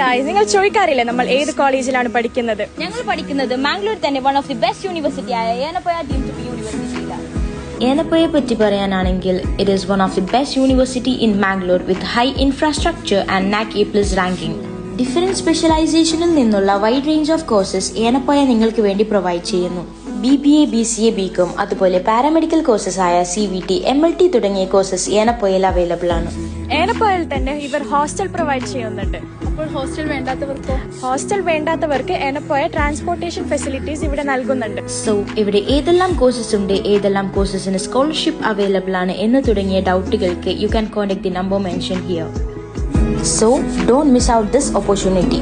Guys, നിങ്ങൾ ചോദിക്കാറില്ലേ നമ്മൾ ഏത് കോളേജിലാണ് പഠിക്കുന്നത്? ഞങ്ങൾ പഠിക്കുന്നത് മാംഗ്ലൂർ തന്നെ one of the best university ആയ ഏനപ്പോയ ഡീംഡ് ടു ബി യൂണിവേഴ്സിറ്റിയിലാണ്. ഏനപ്പോയെ പറ്റി പറയാനാണെങ്കിൽ it is one of the best university in Mangalore with high infrastructure and NAC A+ ranking. Different സ്പെഷ്യലൈസേഷനിൽ നിന്നുള്ള wide range of courses Yenepoya നിങ്ങൾക്ക് വേണ്ടി പ്രൊവൈഡ് ചെയ്യുന്നു. BBA, BCA, BCom അതുപോലെ പാരാമെഡിക്കൽ കോഴ്സസ് ആയ CVT, MLT തുടങ്ങിയ കോഴ്സസ് ഏനപ്പോയയിൽ അവൈലബിൾ ആണ്. ഏനപ്പോയിൽ തന്നെ ഇവർ ഹോസ്റ്റൽ പ്രൊവൈഡ് ചെയ്യുന്നുണ്ട്. അപ്പോൾ ഹോസ്റ്റൽ വേണ്ടാത്തവർക്ക് ഏനപ്പോയ ട്രാൻസ്പോർട്ടേഷൻ ഫെസിലിറ്റീസ് ഇവിടെ നൽകുന്നുണ്ട്. സോ ഇവിടെ ഏതെല്ലാം കോഴ്സസ് ഉണ്ട്, ഏതെല്ലാം കോഴ്സസിന് സ്കോളർഷിപ്പ് അവൈലബിൾ ആണ് എന്ന് തുടങ്ങിയ ഡൗട്ടുകൾക്ക് you can contact the number mention here. So don't miss out this opportunity.